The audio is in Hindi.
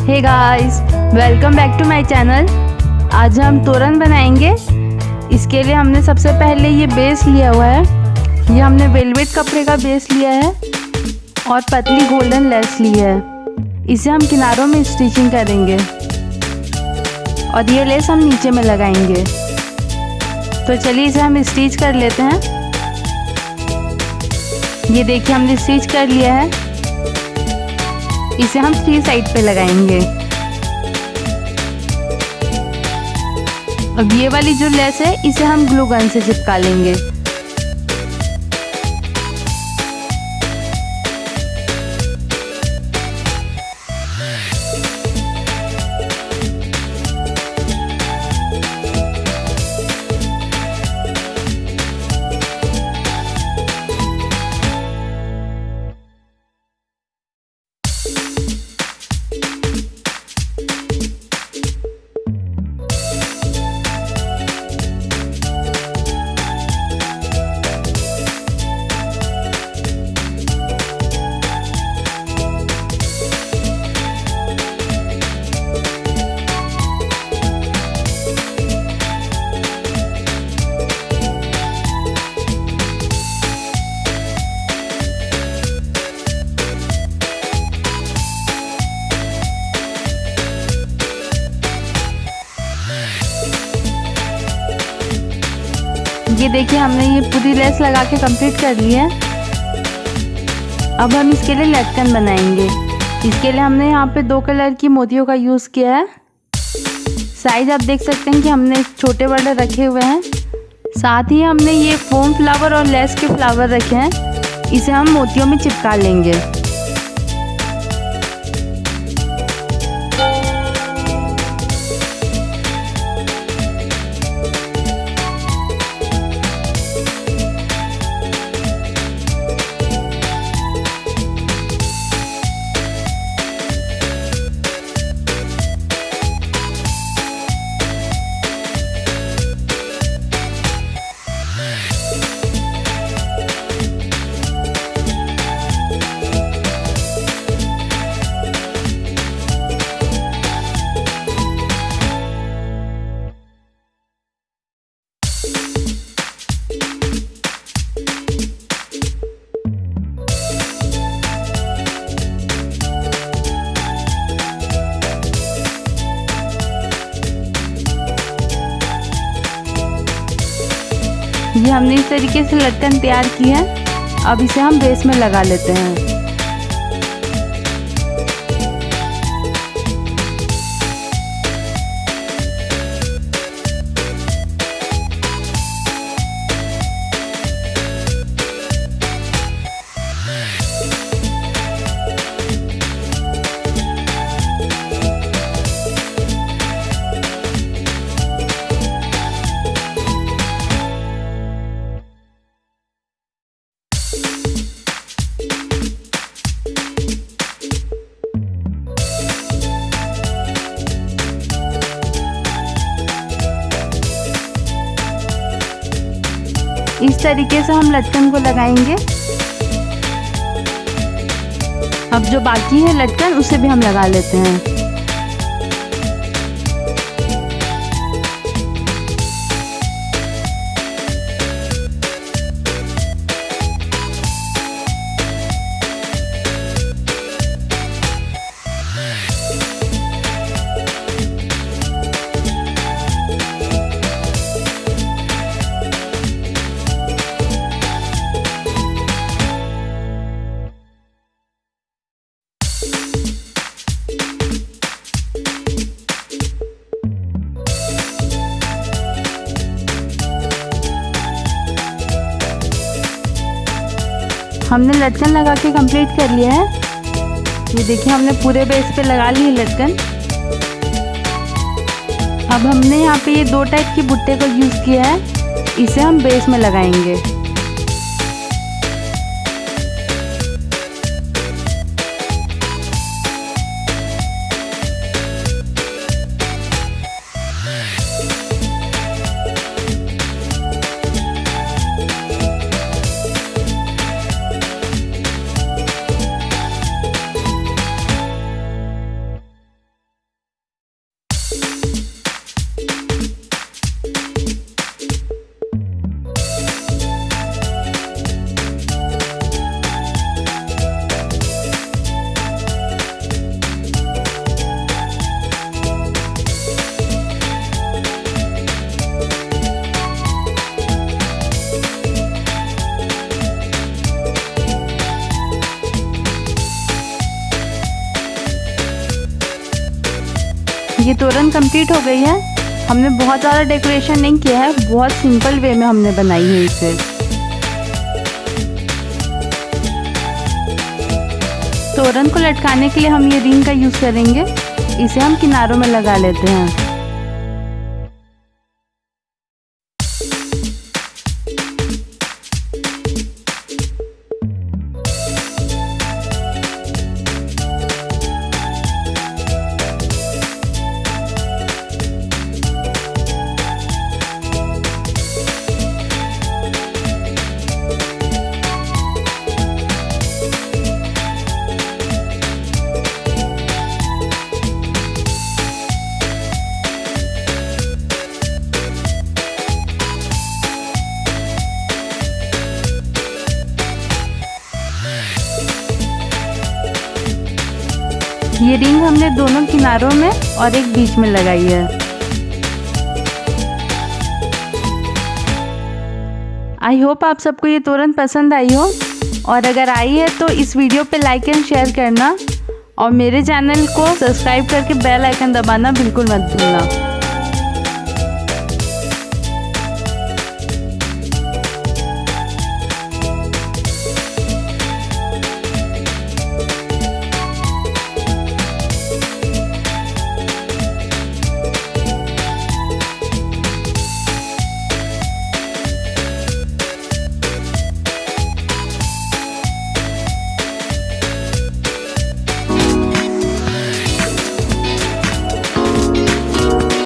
Hey guys, welcome back to my channel. आज हम तोरण बनाएंगे। इसके लिए हमने सबसे पहले ये बेस लिया हुआ है। ये हमने वेलवेट कपड़े का बेस लिया है और पतली गोल्डन लेस ली है। इसे हम किनारों में स्टिचिंग करेंगे और ये लेस हम नीचे में लगाएंगे। तो चलिए इसे हम स्टिच कर लेते हैं। ये देखिए हमने स्टिच कर लिया है। इसे हम 3 साइड पे लगाएंगे। अब ये वाली जो लेस है इसे हम ग्लू गन से चिपका लेंगे। ये देखिए हमने ये पूरी लेस लगा के कंप्लीट कर ली है। अब हम इसके लिए लटकन बनाएंगे। इसके लिए हमने यहाँ पे 2 कलर की मोतियों का यूज़ किया है। साइज आप देख सकते हैं कि हमने छोटे बड़े रखे हुए हैं। साथ ही हमने ये फोम फ्लावर और लेस के फ्लावर रखे हैं। इसे हम मोतियों में चिपका लेंगे। ये हमने इस तरीके से लटकन तैयार की है। अब इसे हम बेस में लगा लेते हैं। इस तरीके से हम लटकन को लगाएंगे। अब जो बाकी है लटकन उसे भी हम लगा लेते हैं। हमने लटकन लगा के कंप्लीट कर लिया है। ये देखिए हमने पूरे बेस पे लगा ली है लटकन। अब हमने यहाँ पे ये 2 टाइप की बुट्टे को यूज़ किया है। इसे हम बेस में लगाएंगे। ये तोरण कंप्लीट हो गई है। हमने बहुत ज़्यादा डेकोरेशन नहीं किया है, बहुत सिंपल वे में हमने बनाई है इसे। तोरण को लटकाने के लिए हम ये रिंग का यूज़ करेंगे। इसे हम किनारों में लगा लेते हैं। ये रिंग हमने दोनों किनारों में और एक बीच में लगाई है। आई होप आप सबको ये तोरण पसंद आई हो, और अगर आई है तो इस वीडियो पे लाइक एंड शेयर करना, और मेरे चैनल को सब्सक्राइब करके बेल आइकन दबाना बिल्कुल मत भूलना।